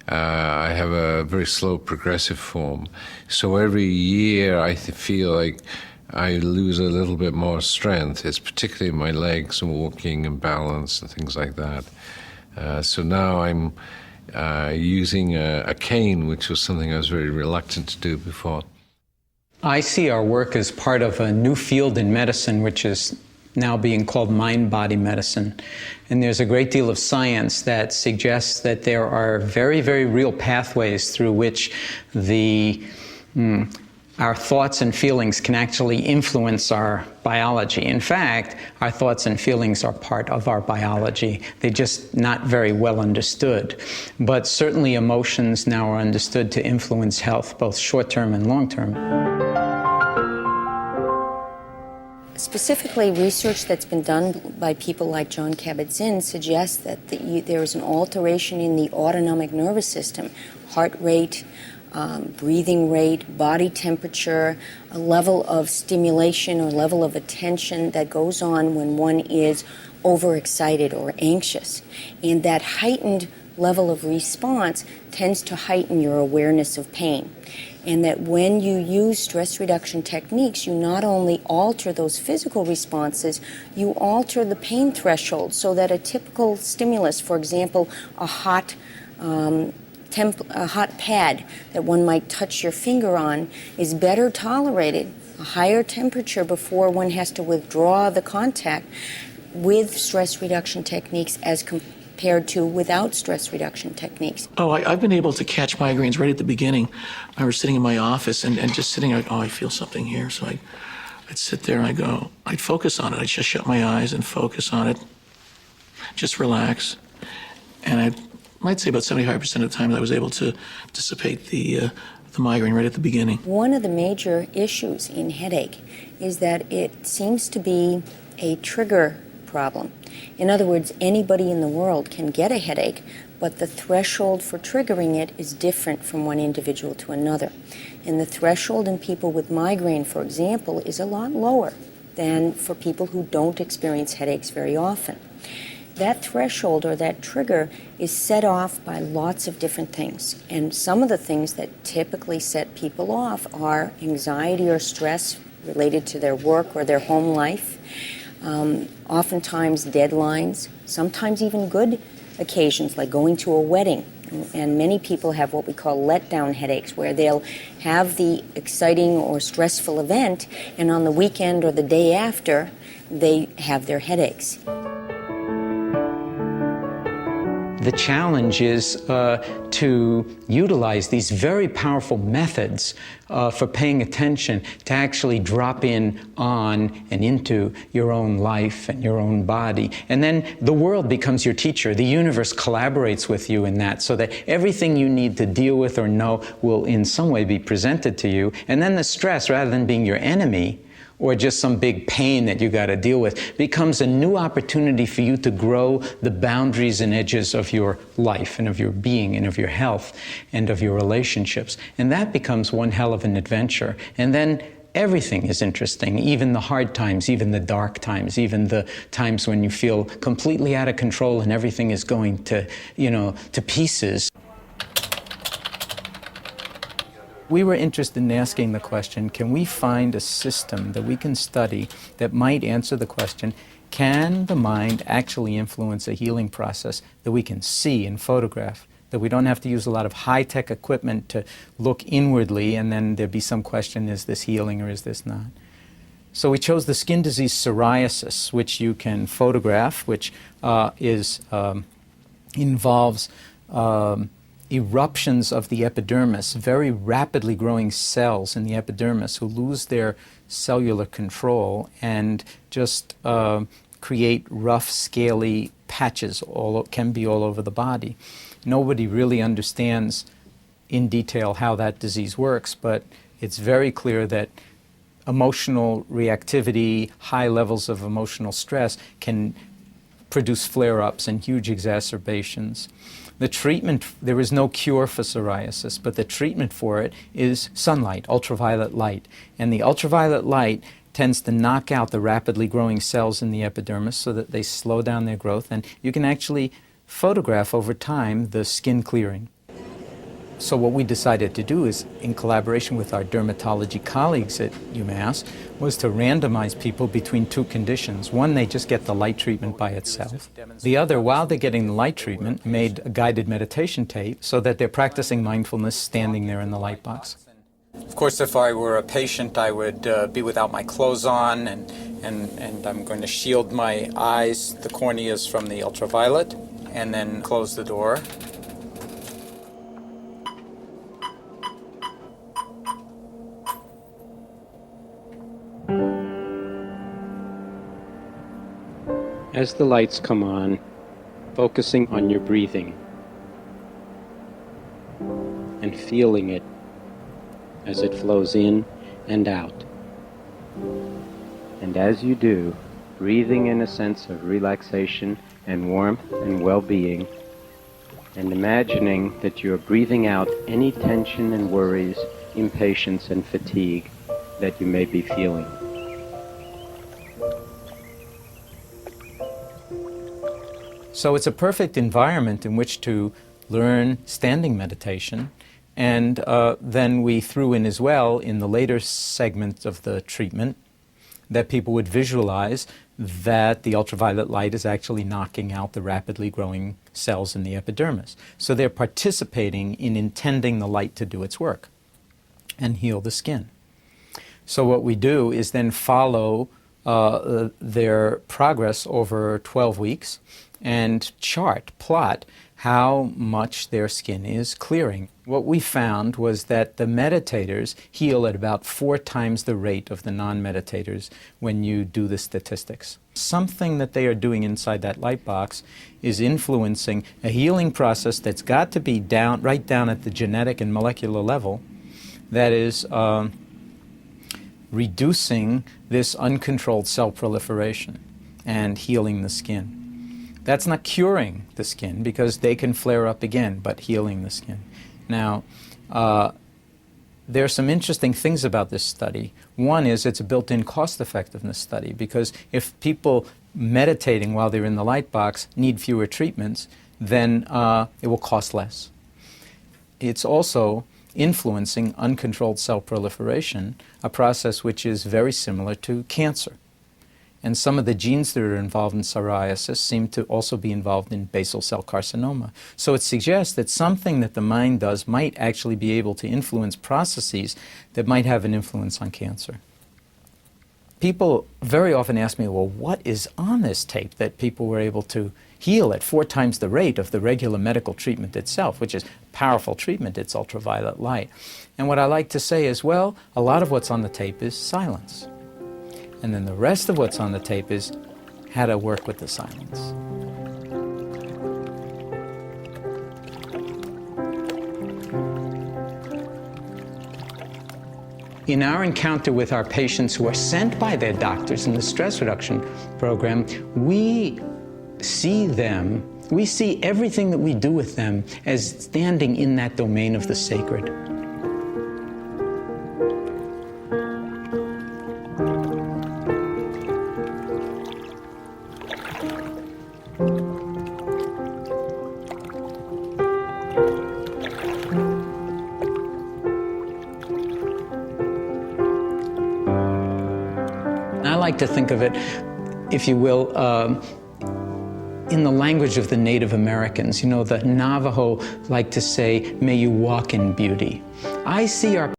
I have a very slow progressive form. So every year I feel like I lose a little bit more strength. It's particularly in my legs and walking and balance and things like that. So now I'm using a cane, which was something I was very reluctant to do before. I see our work as part of a new field in medicine, which is now being called mind-body medicine. And there's a great deal of science that suggests that there are very, very real pathways through which our thoughts and feelings can actually influence our biology. In fact, our thoughts and feelings are part of our biology. They're just not very well understood. But certainly emotions now are understood to influence health, both short-term and long-term. Specifically, research that's been done by people like John Kabat-Zinn suggests that there is an alteration in the autonomic nervous system, heart rate, breathing rate, body temperature, a level of stimulation or level of attention that goes on when one is overexcited or anxious. And that heightened level of response tends to heighten your awareness of pain. And that when you use stress reduction techniques, you not only alter those physical responses, you alter the pain threshold so that a typical stimulus, for example, a hot pad that one might touch your finger on, is better tolerated, a higher temperature before one has to withdraw the contact with stress reduction techniques as compared to without stress reduction techniques. Oh, I've been able to catch migraines right at the beginning. I was sitting in my office and just sitting there, I feel something here. So I'd sit there and I'd focus on it. I'd just shut my eyes and focus on it, just relax. And I might say about 75% of the time I was able to dissipate the migraine right at the beginning. One of the major issues in headache is that it seems to be a trigger problem. In other words, anybody in the world can get a headache, but the threshold for triggering it is different from one individual to another. And the threshold in people with migraine, for example, is a lot lower than for people who don't experience headaches very often. That threshold or that trigger is set off by lots of different things. And some of the things that typically set people off are anxiety or stress related to their work or their home life. Oftentimes deadlines, sometimes even good occasions like going to a wedding. And many people have what we call letdown headaches, where they'll have the exciting or stressful event, and on the weekend or the day after, they have their headaches. The challenge is to utilize these very powerful methods for paying attention to actually drop in on and into your own life and your own body. And then the world becomes your teacher. The universe collaborates with you in that, so that everything you need to deal with or know will in some way be presented to you. And then the stress, rather than being your enemy, or just some big pain that you got to deal with, becomes a new opportunity for you to grow the boundaries and edges of your life and of your being and of your health and of your relationships. And that becomes one hell of an adventure. And then everything is interesting, even the hard times, even the dark times, even the times when you feel completely out of control and everything is going to pieces. We were interested in asking the question, can we find a system that we can study that might answer the question, can the mind actually influence a healing process that we can see and photograph, that we don't have to use a lot of high-tech equipment to look inwardly and then there'd be some question, is this healing or is this not? So we chose the skin disease psoriasis, which you can photograph, which involves eruptions of the epidermis, very rapidly growing cells in the epidermis who lose their cellular control and just create rough, scaly patches, can be all over the body. Nobody really understands in detail how that disease works, but it's very clear that emotional reactivity, high levels of emotional stress can produce flare-ups and huge exacerbations. The treatment, there is no cure for psoriasis, but the treatment for it is sunlight, ultraviolet light. And the ultraviolet light tends to knock out the rapidly growing cells in the epidermis so that they slow down their growth, and you can actually photograph over time the skin clearing. So what we decided to do is, in collaboration with our dermatology colleagues at UMass, was to randomize people between two conditions. One, they just get the light treatment by itself. The other, while they're getting the light treatment, made a guided meditation tape so that they're practicing mindfulness standing there in the light box. Of course, if I were a patient, I would be without my clothes on, and I'm going to shield my eyes, the corneas, from the ultraviolet, and then close the door. As the lights come on, focusing on your breathing and feeling it as it flows in and out. And as you do, breathing in a sense of relaxation and warmth and well-being, and imagining that you're breathing out any tension and worries, impatience and fatigue that you may be feeling. So it's a perfect environment in which to learn standing meditation. And then we threw in as well, in the later segment of the treatment, that people would visualize that the ultraviolet light is actually knocking out the rapidly growing cells in the epidermis. So they're participating in intending the light to do its work and heal the skin. So what we do is then follow their progress over 12 weeks and plot how much their skin is clearing. What we found was that the meditators heal at about 4 times the rate of the non-meditators when you do the statistics. Something that they are doing inside that light box is influencing a healing process that's got to be right down at the genetic and molecular level, that is reducing this uncontrolled cell proliferation and healing the skin. That's not curing the skin, because they can flare up again, but healing the skin. Now, there are some interesting things about this study. One is it's a built-in cost-effectiveness study, because if people meditating while they're in the light box need fewer treatments, then it will cost less. It's also influencing uncontrolled cell proliferation, a process which is very similar to cancer. And some of the genes that are involved in psoriasis seem to also be involved in basal cell carcinoma. So it suggests that something that the mind does might actually be able to influence processes that might have an influence on cancer. People very often ask me, well, what is on this tape that people were able to heal at 4 times the rate of the regular medical treatment itself, which is powerful treatment, it's ultraviolet light. And what I like to say is, well, a lot of what's on the tape is silence. And then the rest of what's on the tape is how to work with the silence. In our encounter with our patients who are sent by their doctors in the stress reduction program, we see everything that we do with them as standing in that domain of the sacred. I like to think of it, if you will, in the language of the Native Americans. You know, the Navajo like to say, may you walk in beauty. I see our